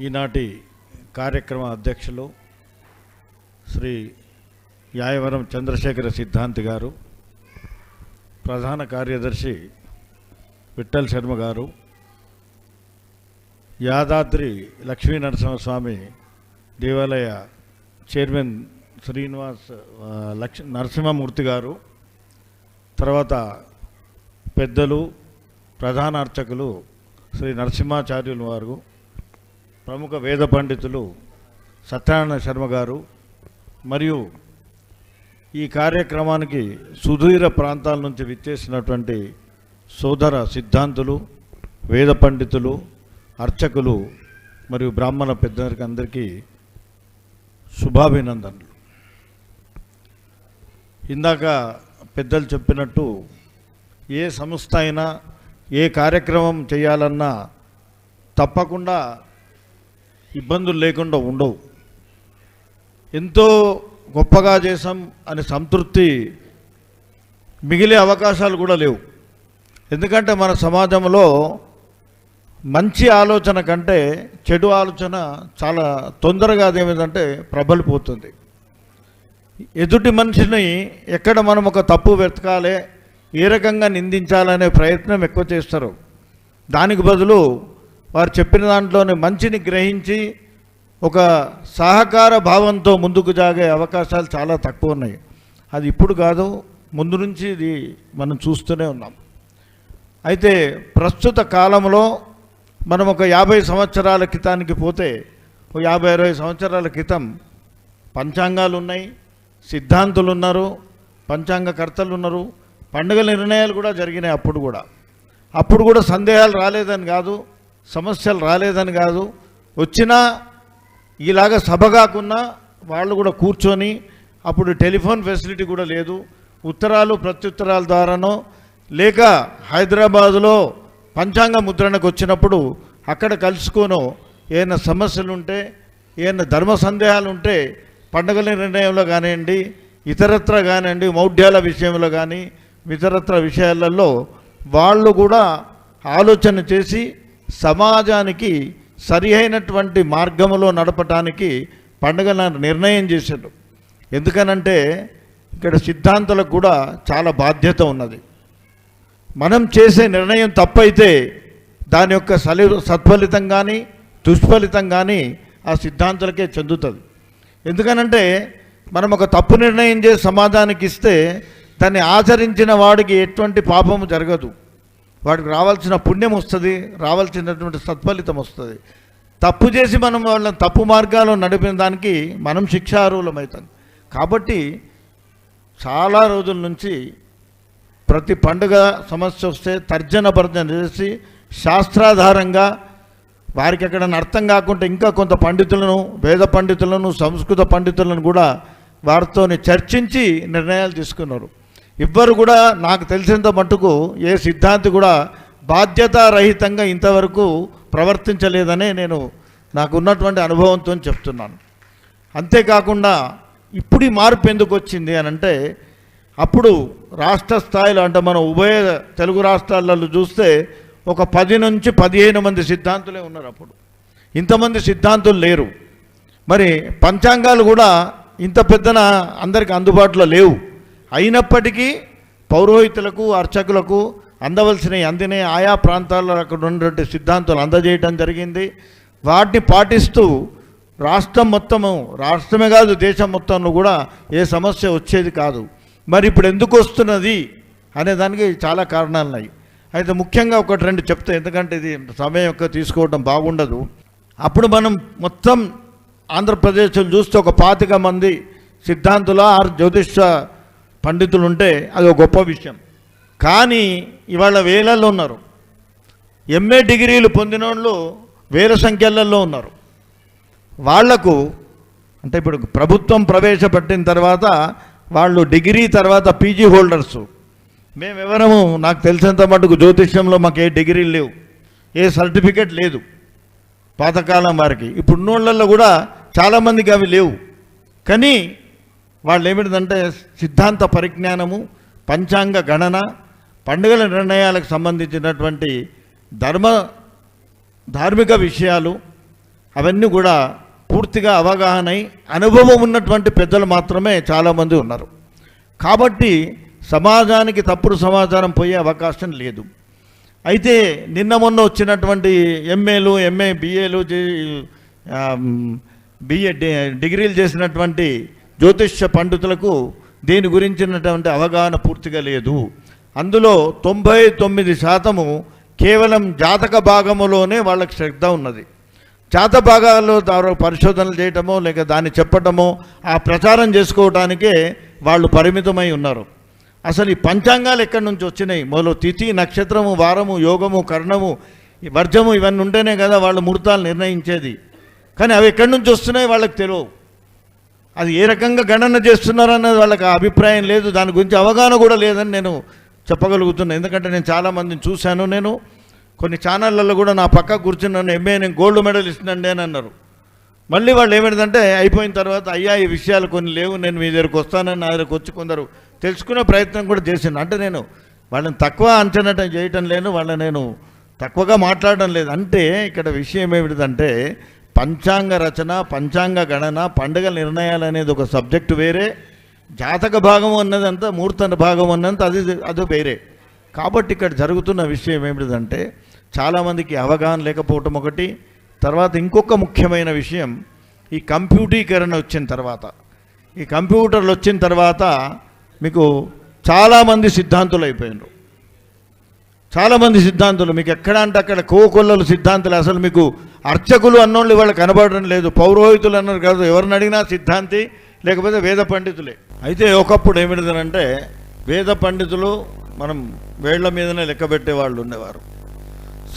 ఈనాటి కార్యక్రమ అధ్యక్షులు శ్రీ యాయవరం చంద్రశేఖర సిద్ధాంతి గారు, ప్రధాన కార్యదర్శి విఠల్ శర్మ గారు, యాదాద్రి లక్ష్మీ నరసింహస్వామి దేవాలయ చైర్మన్ శ్రీనివాస్ నరసింహమూర్తి గారు, తర్వాత పెద్దలు ప్రధాన అర్చకులు శ్రీ నరసింహాచార్యులు వారు, ప్రముఖ వేద పండితులు సత్యనారాయణ శర్మ గారు, మరియు ఈ కార్యక్రమానికి సుదూర ప్రాంతాల నుంచి విచ్చేసినటువంటి సోదర సిద్ధాంతులు, వేద పండితులు, అర్చకులు మరియు బ్రాహ్మణ పెద్దలకి అందరికీ శుభాభినందనలు. ఇందాక పెద్దలు చెప్పినట్టు ఏ సంస్థ అయినా ఏ కార్యక్రమం చేయాలన్నా తప్పకుండా ఇబ్బందులు లేకుండా ఉండవు. ఎంతో గొప్పగా చేసాం అనే సంతృప్తి మిగిలే అవకాశాలు కూడా లేవు. ఎందుకంటే మన సమాజంలో మంచి ఆలోచన కంటే చెడు ఆలోచన చాలా తొందరగా అదేమిటంటే ప్రబలిపోతుంది. ఎదుటి మనిషిని ఎక్కడ మనం ఒక తప్పు వెతకాలి, ఏ రకంగా నిందించాలనే ప్రయత్నం ఎక్కువ చేస్తారు. దానికి బదులు వారు చెప్పిన దాంట్లోనే మంచిని గ్రహించి ఒక సహకార భావంతో ముందుకు సాగే అవకాశాలు చాలా తక్కువ ఉన్నాయి. అది ఇప్పుడు కాదు, ముందు నుంచి ఇది మనం చూస్తూనే ఉన్నాం. అయితే ప్రస్తుత కాలంలో మనం ఒక 50 సంవత్సరాల క్రితానికి పోతే, ఒక 50-60 సంవత్సరాల క్రితం పంచాంగాలు ఉన్నాయి, సిద్ధాంతులు ఉన్నారు, పంచాంగకర్తలు ఉన్నారు, పండుగల నిర్ణయాలు కూడా జరిగినాయి. అప్పుడు కూడా సందేహాలు రాలేదని కాదు, సమస్యలు రాలేదని కాదు, వచ్చినా ఇలాగ సభ కాకున్నా వాళ్ళు కూడా కూర్చొని, అప్పుడు టెలిఫోన్ ఫెసిలిటీ కూడా లేదు, ఉత్తరాలు ప్రత్యుత్తరాల ద్వారానో లేక హైదరాబాదులో పంచాంగ ముద్రణకు వచ్చినప్పుడు అక్కడ కలుసుకోనో ఏమైనా సమస్యలుంటే, ఏమైనా ధర్మ సందేహాలు ఉంటే పండుగల నిర్ణయంలో కానివ్వండి, ఇతరత్ర కానివ్వండి, మౌఢ్యాల విషయంలో కానీ ఇతరత్ర విషయాలలో వాళ్ళు కూడా ఆలోచన చేసి సమాజానికి సరి అయినటువంటి మార్గంలో నడపటానికి పండుగల నిర్ణయం చేశారు. ఎందుకనంటే ఇక్కడ సిద్ధాంతులకు కూడా చాలా బాధ్యత ఉన్నది. మనం చేసే నిర్ణయం తప్పైతే దాని యొక్క సత్ఫలితం కానీ దుష్ఫలితం కానీ ఆ సిద్ధాంతులకే చెందుతుంది. ఎందుకనంటే మనం ఒక తప్పు నిర్ణయం చేసి సమాజానికి ఇస్తే దాన్ని ఆచరించిన వాడికి ఎటువంటి పాపము జరగదు, వాడికి రావాల్సిన పుణ్యం వస్తుంది, రావాల్సినటువంటి సత్ఫలితం వస్తుంది. తప్పు చేసి మనం వాళ్ళని తప్పు మార్గాల్లో నడిపిన దానికి మనం శిక్షార్హులమవుతాం. కాబట్టి చాలా రోజుల నుంచి ప్రతి పండుగ సమస్య వస్తే తర్జన భర్జన చేసి శాస్త్రాధారంగా వారికి ఎక్కడన్నా అర్థం కాకుండా ఇంకా కొంత పండితులను, వేద పండితులను, సంస్కృత పండితులను కూడా వారితో చర్చించి నిర్ణయాలు తీసుకున్నారు. ఎవ్వరు కూడా నాకు తెలిసినంత మట్టుకు ఏ సిద్ధాంతి కూడా బాధ్యతారహితంగా ఇంతవరకు ప్రవర్తించలేదనే నేను నాకున్నటువంటి అనుభవంతో చెప్తున్నాను. అంతేకాకుండా ఇప్పుడు ఈ మార్పు ఎందుకు వచ్చింది అని అంటే, అప్పుడు రాష్ట్ర స్థాయిలో అంటే మనం ఉభయ తెలుగు రాష్ట్రాలలో చూస్తే ఒక 10 నుంచి 15 మంది సిద్ధాంతులే ఉన్నారు. అప్పుడు ఇంతమంది సిద్ధాంతులు లేరు. మరి పంచాంగాలు కూడా ఇంత పెద్దన అందరికీ అందుబాటులో లేవు. అయినప్పటికీ పౌరోహితులకు, అర్చకులకు అందవలసినవి అందినాయి. ఆయా ప్రాంతాల్లో అక్కడ ఉన్నటువంటి సిద్ధాంతాలు అందజేయడం జరిగింది. వాటిని పాటిస్తూ రాష్ట్రం మొత్తము, రాష్ట్రమే కాదు దేశం మొత్తంలో కూడా ఏ సమస్య వచ్చేది కాదు. మరి ఇప్పుడు ఎందుకు వస్తున్నది అనే దానికి చాలా కారణాలు ఉన్నాయి. అయితే ముఖ్యంగా 1-2 చెప్తే, ఎందుకంటే ఇది సమయం యొక్క తీసుకోవడం బాగుండదు. అప్పుడు మనం మొత్తం ఆంధ్రప్రదేశ్లో చూస్తే ఒక 25 మంది సిద్ధాంతుల జ్యోతిష పండితులు ఉంటే అది ఒక గొప్ప విషయం. కానీ ఇవాళ వేలల్లో ఉన్నారు. MA డిగ్రీలు పొందిన వాళ్ళు వేల సంఖ్యలలో ఉన్నారు. వాళ్లకు అంటే ఇప్పుడు ప్రభుత్వం ప్రవేశపెట్టిన తర్వాత వాళ్ళు డిగ్రీ తర్వాత PG హోల్డర్సు. మేమెవరము, నాకు తెలిసినంత మటుకు జ్యోతిష్యంలో మాకు ఏ డిగ్రీలు లేవు, ఏ సర్టిఫికెట్ లేదు పాతకాలం వారికి. ఇప్పుడు ఉన్నోళ్ళల్లో కూడా చాలామందికి అవి లేవు. కానీ వాళ్ళు ఏమిటంటే సిద్ధాంత పరిజ్ఞానము, పంచాంగ గణన, పండుగల నిర్ణయాలకు సంబంధించినటువంటి ధార్మిక విషయాలు, అవన్నీ కూడా పూర్తిగా అవగాహన అనుభవం ఉన్నటువంటి పెద్దలు మాత్రమే చాలామంది ఉన్నారు. కాబట్టి సమాజానికి తప్పుడు సమాచారం పోయే అవకాశం లేదు. అయితే నిన్న మొన్న వచ్చినటువంటి ఎంఏలు, ఎంఏ, బిఏలు, బిఏ డిగ్రీలు చేసినటువంటి జ్యోతిష్య పండితులకు దీని గురించినటువంటి అవగాహన పూర్తిగా లేదు. అందులో 99% కేవలం జాతక భాగములోనే వాళ్ళకి శ్రద్ధ ఉన్నది. జాతక భాగాల్లో పరిశోధనలు చేయటమో లేక దాన్ని చెప్పటమో ఆ ప్రచారం చేసుకోవటానికే వాళ్ళు పరిమితమై ఉన్నారు. అసలు ఈ పంచాంగాలు ఎక్కడి నుంచి వచ్చినాయి? మొదలు తిథి, నక్షత్రము, వారము, యోగము, కర్ణము, వర్జము ఇవన్నీ ఉంటేనే కదా వాళ్ళు ముహూర్తాలు నిర్ణయించేది. కానీ అవి ఎక్కడి నుంచి వస్తున్నాయి వాళ్ళకి తెలియవు. అది ఏ రకంగా గణన చేస్తున్నారన్నది వాళ్ళకి అభిప్రాయం లేదు. దాని గురించి అవగాహన కూడా లేదని నేను చెప్పగలుగుతున్నాను. ఎందుకంటే నేను చాలామందిని చూశాను. నేను కొన్ని ఛానళ్ళల్లో కూడా నా పక్క కూర్చున్నాను, ఎంఏ నేను గోల్డ్ మెడల్ ఇస్తున్నాండి అని అన్నారు. మళ్ళీ వాళ్ళు ఏమిటంటే అయిపోయిన తర్వాత అయ్యా ఈ విషయాలు కొన్ని లేవు, నేను మీ దగ్గరకు వస్తానని నా దగ్గరకు వచ్చి కొందరు తెలుసుకునే ప్రయత్నం కూడా చేశాను. అంటే నేను వాళ్ళని తక్కువ అంచనా చేయటం లేదు, వాళ్ళని నేను తక్కువగా మాట్లాడడం లేదు. అంటే ఇక్కడ విషయం ఏమిటంటే పంచాంగ రచన, పంచాంగ గణన, పండుగ నిర్ణయాలు అనేది ఒక సబ్జెక్టు వేరే, జాతక భాగం అన్నదంతా ముహూర్త భాగం అన్నంత అది వేరే. కాబట్టి ఇక్కడ జరుగుతున్న విషయం ఏమిటంటే చాలామందికి అవగాహన లేకపోవటం ఒకటి. తర్వాత ఇంకొక ముఖ్యమైన విషయం, ఈ కంప్యూటీకరణ వచ్చిన తర్వాత, ఈ కంప్యూటర్లు వచ్చిన తర్వాత మీకు చాలామంది సిద్ధాంతులు అయిపోయినారు. చాలామంది సిద్ధాంతులు మీకు ఎక్కడ అంటే అక్కడ కోకొల్లలు సిద్ధాంతులు. అసలు మీకు అర్చకులు అన్నోళ్ళు వాళ్ళు కనబడడం లేదు, పౌరోహితులు అన్నారు కాదు, ఎవరిని అడిగినా సిద్ధాంతి లేకపోతే వేద పండితులే. అయితే ఒకప్పుడు ఏమిటిదనంటే వేద పండితులు మనం వేళ్ల మీదనే లెక్క పెట్టే వాళ్ళు ఉండేవారు.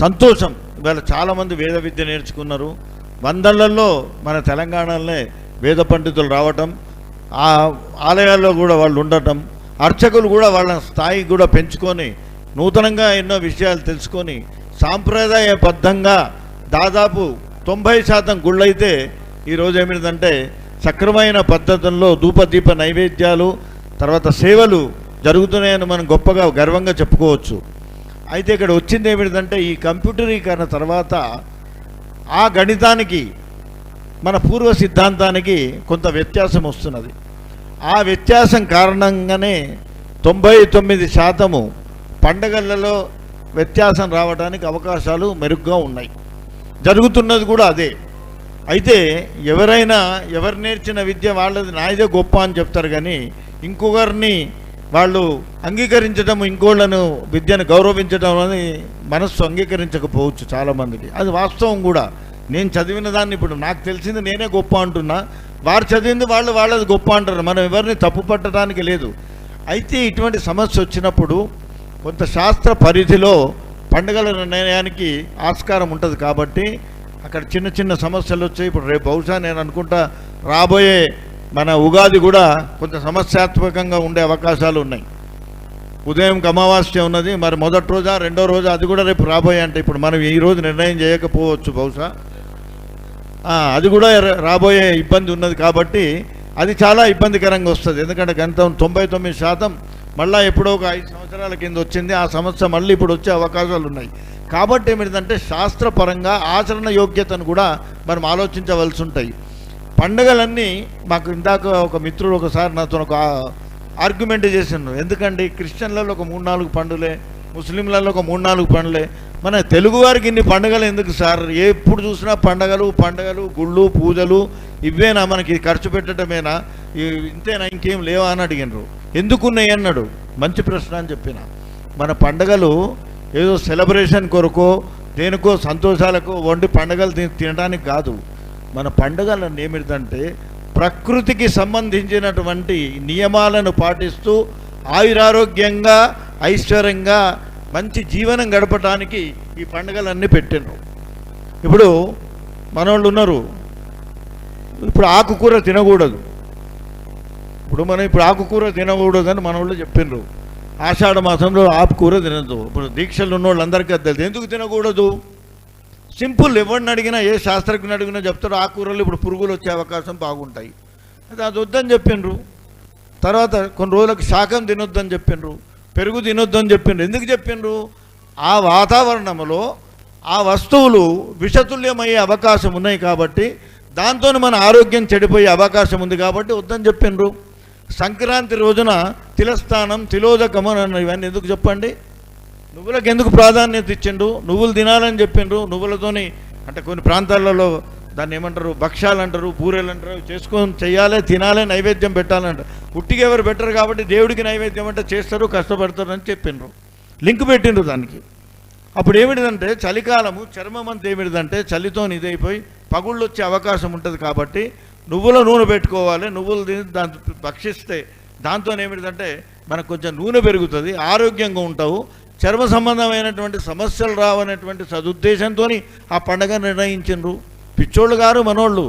సంతోషం, ఇవాళ చాలామంది వేద విద్య నేర్చుకున్నారు. వందలలో మన తెలంగాణలోనే వేద పండితులు రావటం, ఆ ఆలయాల్లో కూడా వాళ్ళు ఉండటం, అర్చకులు కూడా వాళ్ళ స్థాయి కూడా పెంచుకొని నూతనంగా ఎన్నో విషయాలు తెలుసుకొని సాంప్రదాయబద్ధంగా దాదాపు 90% గుళ్ళైతే ఈరోజు ఏమిటంటే సక్రమైన పద్ధతుల్లో ధూపదీప నైవేద్యాలు తర్వాత సేవలు జరుగుతున్నాయని మనం గొప్పగా గర్వంగా చెప్పుకోవచ్చు. అయితే ఇక్కడ వచ్చింది ఏమిటంటే ఈ కంప్యూటరీకరణ తర్వాత ఆ గణితానికి మన పూర్వ సిద్ధాంతానికి కొంత వ్యత్యాసం వస్తున్నది. ఆ వ్యత్యాసం కారణంగానే 99% పండగలలో వ్యత్యాసం రావడానికి అవకాశాలు మెరుగ్గా ఉన్నాయి. జరుగుతున్నది కూడా అదే. అయితే ఎవరైనా ఎవరు నేర్చిన విద్య వాళ్ళది నాయదే గొప్ప అని చెప్తారు, కానీ ఇంకొకరిని వాళ్ళు అంగీకరించడం, ఇంకోళ్ళను విద్యను గౌరవించడం అని మనస్సు అంగీకరించకపోవచ్చు చాలామందికి. అది వాస్తవం కూడా. నేను చదివిన దాన్ని ఇప్పుడు నాకు తెలిసింది నేనే గొప్ప అంటున్నా, వారు చదివింది వాళ్ళది గొప్ప అంటారు. మనం ఎవరిని తప్పు పట్టడానికి లేదు. అయితే ఇటువంటి సమస్య వచ్చినప్పుడు కొంత శాస్త్ర పరిధిలో పండుగల నిర్ణయానికి ఆస్కారం ఉంటుంది. కాబట్టి అక్కడ చిన్న చిన్న సమస్యలు వచ్చాయి. ఇప్పుడు రేపు బహుశా నేను అనుకుంటా రాబోయే మన ఉగాది కూడా కొంత సమస్యాత్మకంగా ఉండే అవకాశాలు ఉన్నాయి. ఉదయంకి అమావాస్య ఉన్నది, మరి మొదటి రోజా రెండో రోజా అది కూడా రేపు రాబోయే. అంటే ఇప్పుడు మనం ఈరోజు నిర్ణయం చేయకపోవచ్చు, బహుశా అది కూడా రాబోయే ఇబ్బంది ఉన్నది. కాబట్టి అది చాలా ఇబ్బందికరంగా వస్తుంది. ఎందుకంటే గణితం 99% మళ్ళీ ఎప్పుడో ఒక 5 సంవత్సరాల కింద వచ్చింది, ఆ సమస్య మళ్ళీ ఇప్పుడు వచ్చే అవకాశాలు ఉన్నాయి. కాబట్టి ఏమిటంటే శాస్త్రపరంగా ఆచరణ యోగ్యతను కూడా మనం ఆలోచించవలసి ఉంటాయి. పండుగలన్నీ మాకు ఇందాక ఒక మిత్రుడు ఒకసారి నాతో ఒక ఆర్గ్యుమెంట్ చేసిండు. ఎందుకండి క్రిస్టియన్లలో ఒక 3-4 పండుగలే, ముస్లింలలో ఒక 3-4 పండుగలే, మన తెలుగువారికి ఇన్ని పండుగలు ఎందుకు సార్? ఎప్పుడు చూసినా పండుగలు, గుళ్ళు, పూజలు ఇవేనా? మనకి ఖర్చు పెట్టడమేనా? ఇంతేనా, ఇంకేం లేవా అని అడిగినారు. ఎందుకున్నాయి అన్నాడు. మంచి ప్రశ్న అని చెప్పిన. మన పండుగలు ఏదో సెలబ్రేషన్ కొరకో దేనికో సంతోషాలకు వండి పండుగలు తినడానికి కాదు. మన పండుగలను ఏమిటంటే ప్రకృతికి సంబంధించినటువంటి నియమాలను పాటిస్తూ ఆయురారోగ్యంగా ఐశ్వర్యంగా మంచి జీవనం గడపడానికి ఈ పండుగలన్నీ పెట్టినారు. ఇప్పుడు మనోళ్ళు ఉన్నారు, ఇప్పుడు ఆకుకూర తినకూడదు, ఇప్పుడు ఆకుకూర తినకూడదు అని మనోళ్ళు చెప్పినారు. ఆషాఢ మాసంలో ఆకుకూర తినదు. ఇప్పుడు దీక్షలు ఉన్న వాళ్ళందరికీ అది తెలుసు. ఎందుకు తినకూడదు? సింపుల్. ఎవరిని అడిగినా, ఏ శాస్త్రజ్ఞుని అడిగినా చెప్తారు ఆకుకూరలు ఇప్పుడు పురుగులు వచ్చే అవకాశం బాగుంటాయి, అది వద్దని చెప్పిండ్రు. తర్వాత కొన్ని రోజులకు శాకం తినొద్దని చెప్పిండ్రు, పెరుగు తినొద్దని చెప్పిండ్రు. ఎందుకు చెప్పిండ్రు? ఆ వాతావరణంలో ఆ వస్తువులు విషతుల్యమయ్యే అవకాశం ఉన్నాయి కాబట్టి దాంతో మన ఆరోగ్యం చెడిపోయే అవకాశం ఉంది కాబట్టి వద్దని చెప్పిండ్రు. సంక్రాంతి రోజున తిలస్థానం తిలోదకం అని ఇవన్నీ ఎందుకు చెప్పండి? నువ్వులకు ఎందుకు ప్రాధాన్యత ఇచ్చిండు? నువ్వులు తినాలని చెప్పిండ్రు. నువ్వులతోని అంటే కొన్ని ప్రాంతాలలో దాన్ని ఏమంటారు, భక్ష్యాలు అంటారు, బూరెలు అంటారు, చేసుకొని చెయ్యాలి, తినాలి, నైవేద్యం పెట్టాలంటారు. ఉట్టిగా ఎవరు పెట్టరు కాబట్టి దేవుడికి నైవేద్యం అంటే చేస్తారు, కష్టపడతారు అని చెప్పిండ్రు, లింక్ పెట్టిండ్రు దానికి. అప్పుడు ఏమిటిదంటే చలికాలము చర్మం అంతా ఏమిటిదంటే చలితో ఇదైపోయి పగుళ్ళు వచ్చే అవకాశం ఉంటుంది కాబట్టి నువ్వుల నూనె పెట్టుకోవాలి. నువ్వులు తిని దాంతో భక్షిస్తే దాంతో ఏమిటిదంటే మనకు కొంచెం నూనె పెరుగుతుంది, ఆరోగ్యంగా ఉంటావు, చర్మ సంబంధమైనటువంటి సమస్యలు రావనేటువంటి సదుద్దేశంతో ఆ పండగ నిర్ణయించిండ్రు. పిచ్చోళ్ళు గారు మనోళ్ళు,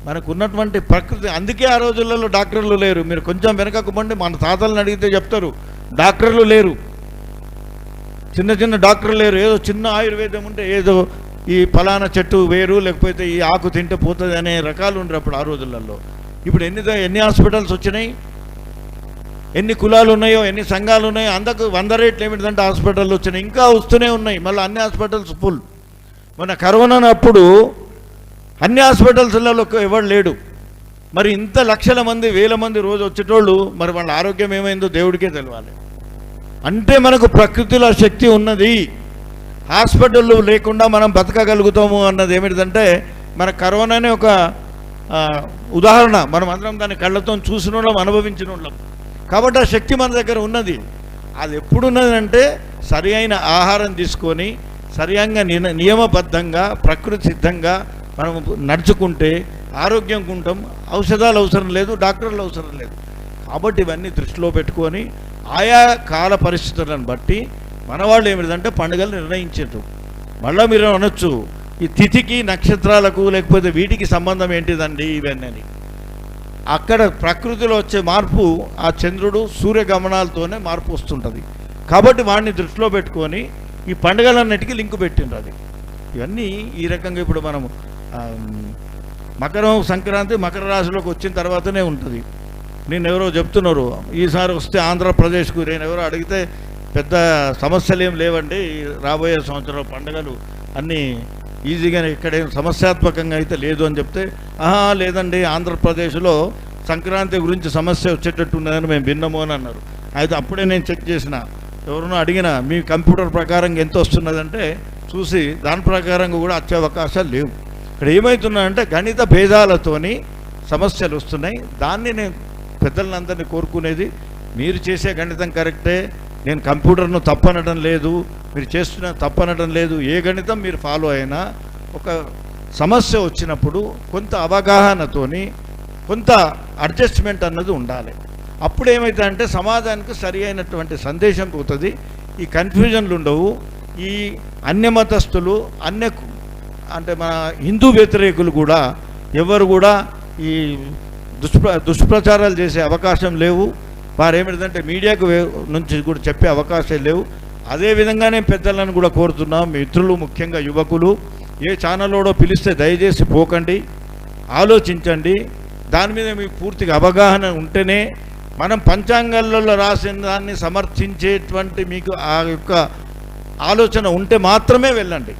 మనకున్నటువంటి ప్రకృతి. అందుకే ఆ రోజులలో డాక్టర్లు లేరు. మీరు కొంచెం వెనకకు పండి మన తాతలను అడిగితే చెప్తారు డాక్టర్లు లేరు, చిన్న చిన్న డాక్టర్లు లేరు. ఏదో చిన్న ఆయుర్వేదం ఉంటే ఏదో ఈ ఫలానా చెట్టు వేరు లేకపోతే ఈ ఆకు తింటే పోతుంది అనే రకాలు ఉండరు అప్పుడు ఆ రోజులలో. ఇప్పుడు ఎన్ని హాస్పిటల్స్ వచ్చినాయి, ఎన్ని కులాలు ఉన్నాయో, ఎన్ని సంఘాలు ఉన్నాయో, అందకు 100 రేట్లు ఏమిటంటే హాస్పిటల్ వచ్చినాయి, ఇంకా వస్తూనే ఉన్నాయి. మళ్ళీ అన్ని హాస్పిటల్స్ ఫుల్. మొన్న కరోనా అప్పుడు అన్ని హాస్పిటల్స్లలో ఎవరు లేడు. మరి ఇంత లక్షల మంది వేల మంది రోజు వచ్చేటోళ్ళు మరి వాళ్ళ ఆరోగ్యం ఏమైందో దేవుడికే తెలియాలి. అంటే మనకు ప్రకృతిలో శక్తి ఉన్నది, హాస్పిటళ్ళు లేకుండా మనం బతకగలుగుతాము అన్నది ఏమిటంటే మన కరోనానే ఒక ఉదాహరణ. మనం అందరం దాన్ని కళ్ళతో చూసిన వాళ్ళం, అనుభవించిన వాళ్ళం. కాబట్టి ఆ శక్తి మన దగ్గర ఉన్నది. అది ఎప్పుడున్నదంటే సరి అయిన ఆహారం తీసుకొని సరియంగా నియమబద్ధంగా ప్రకృతి సిద్ధంగా మనం నడుచుకుంటే ఆరోగ్యంగా ఉంటాం. ఔషధాలు అవసరం లేదు, డాక్టర్లు అవసరం లేదు. కాబట్టి ఇవన్నీ దృష్టిలో పెట్టుకొని ఆయా కాల పరిస్థితులను బట్టి మన వాళ్ళు ఏమిటంటే పండుగలు నిర్ణయించారు. మళ్ళీ మీరు అనొచ్చు ఈ తిథికి నక్షత్రాలకు లేకపోతే వీటికి సంబంధం ఏంటిదండి ఇవన్నీ. అక్కడ ప్రకృతిలో వచ్చే మార్పు ఆ చంద్రుడు సూర్యగమనాలతోనే మార్పు వస్తుంటుంది. కాబట్టి వాడిని దృష్టిలో పెట్టుకొని ఈ పండుగలన్నిటికీ లింకు పెట్టిండ్రు. అది ఇవన్నీ ఈ రకంగా ఇప్పుడు మనము సంక్రాంతి మకర రాశిలోకి వచ్చిన తర్వాతనే ఉంటుంది. నేను ఎవరో చెప్తున్నారు ఈసారి వస్తే ఆంధ్రప్రదేశ్కు, నేను ఎవరో అడిగితే పెద్ద సమస్యలు ఏం లేవండి, రాబోయే సంవత్సరం పండుగలు అన్నీ ఈజీగానే, ఇక్కడేం సమస్యాత్మకంగా అయితే లేదు అని చెప్తే, లేదండి ఆంధ్రప్రదేశ్లో సంక్రాంతి గురించి సమస్య వచ్చేటట్టు ఉన్నదని మేము విన్నాము అని అన్నారు. అయితే అప్పుడే నేను చెక్ చేసిన, ఎవరినో అడిగిన మీ కంప్యూటర్ ప్రకారంగా ఎంత వస్తున్నదంటే చూసి దాని ప్రకారంగా కూడా వచ్చే అవకాశాలు లేవు. ఇక్కడ ఏమవుతున్నాయంటే గణిత భేదాలతోని సమస్యలు వస్తున్నాయి. దాన్ని నేను పెద్దలందరినీ కోరుకునేది, మీరు చేసే గణితం కరెక్టే, నేను కంప్యూటర్ను తప్పనడం లేదు, మీరు చేస్తున్న తప్పనడం లేదు. ఏ గణితం మీరు ఫాలో అయినా ఒక సమస్య వచ్చినప్పుడు కొంత అవగాహనతోని కొంత అడ్జస్ట్మెంట్ అన్నది ఉండాలి. అప్పుడు ఏమవుతుందంటే సమాజానికి సరి అయినటువంటి సందేశం పోతుంది, ఈ కన్ఫ్యూజన్లు ఉండవు. ఈ అన్యమతస్థులు అంటే మన హిందూ వ్యతిరేకులు కూడా ఎవరు కూడా ఈ దుష్ప్రచారాలు చేసే అవకాశం లేవు. వారు ఏమిటంటే మీడియాకు నుంచి కూడా చెప్పే అవకాశాలు లేవు. అదేవిధంగానే పెద్దలను కూడా కోరుతున్నాం, మిత్రులు ముఖ్యంగా యువకులు, ఏ ఛానల్లోడో పిలిస్తే దయచేసి పోకండి, ఆలోచించండి. దాని మీద మీకు పూర్తిగా అవగాహన ఉంటేనే మనం పంచాంగాలలో రాసిన దాన్ని సమర్థించేటువంటి మీకు ఆ యొక్క ఆలోచన ఉంటే మాత్రమే వెళ్ళండి.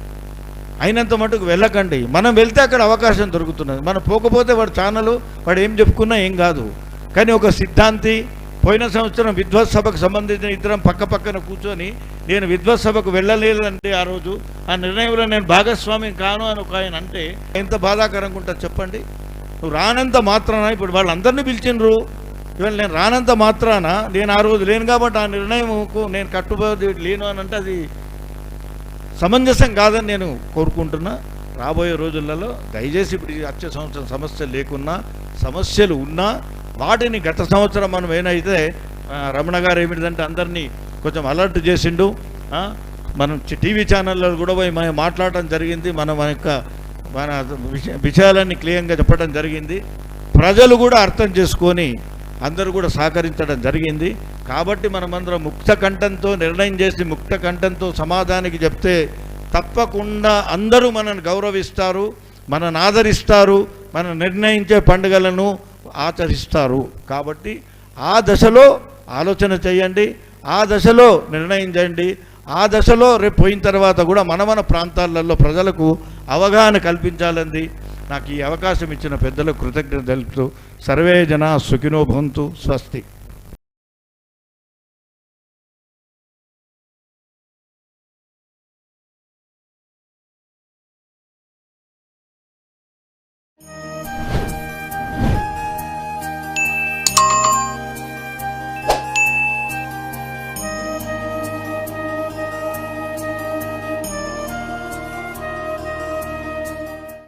అయినంత మటుకు వెళ్ళకండి. మనం వెళ్తే అక్కడ అవకాశం దొరుకుతున్నది. మనం పోకపోతే వాడు ఛానల్ వాడు ఏం చెప్పుకున్నా ఏం కాదు. కానీ ఒక సిద్ధాంతి పోయిన సంవత్సరం విద్వత్ సభకు సంబంధించిన ఇద్దరం పక్క పక్కన కూర్చొని నేను విద్వత్ సభకు వెళ్ళలేదంటే ఆ రోజు ఆ నిర్ణయంలో నేను భాగస్వామి కాను అని ఒక ఆయన అంటే ఎంత బాధాకరంగా ఉంటుంది చెప్పండి. నువ్వు రానంత మాత్రాన ఇప్పుడు వాళ్ళందరినీ పిలిచిండ్రు, ఇవాళ నేను రానంత మాత్రాన నేను ఆ రోజు లేను కాబట్టి ఆ నిర్ణయంకు నేను కట్టుబడి లేను అని అంటే అది సమంజసం కాదని నేను కోరుకుంటున్నా. రాబోయే రోజులలో దయచేసి ఇప్పుడు వచ్చే సంవత్సరం సమస్యలు లేకున్నా, సమస్యలు ఉన్నా వాటిని గత సంవత్సరం మనం ఏమైతే రమణ గారు ఏమిటంటే అందరినీ కొంచెం అలర్ట్ చేసిండు. మనం టీవీ ఛానల్లో కూడా పోయి మనం మాట్లాడటం జరిగింది, మన విషయాలన్నీ క్లియర్గా చెప్పడం జరిగింది. ప్రజలు కూడా అర్థం చేసుకొని అందరూ కూడా సహకరించడం జరిగింది. కాబట్టి మనమందరం ముక్త కంఠంతో నిర్ణయం చేసి ముక్త కంఠంతో సమాధానికి చెప్తే తప్పకుండా అందరూ మనల్ని గౌరవిస్తారు, మనల్ని ఆదరిస్తారు, మనం నిర్ణయించే పండుగలను ఆచరిస్తారు. కాబట్టి ఆ దశలో ఆలోచన చేయండి, ఆ దశలో నిర్ణయం చేయండి. ఆ దశలో రేపు పోయిన తర్వాత కూడా మన ప్రాంతాలలో ప్రజలకు అవగాహన కల్పించాలంది. నాకు ఈ అవకాశం ఇచ్చిన పెద్దలకు కృతజ్ఞతలు తెలుపుతూ సర్వే జనా సుఖినో భవంతు. స్వస్తి.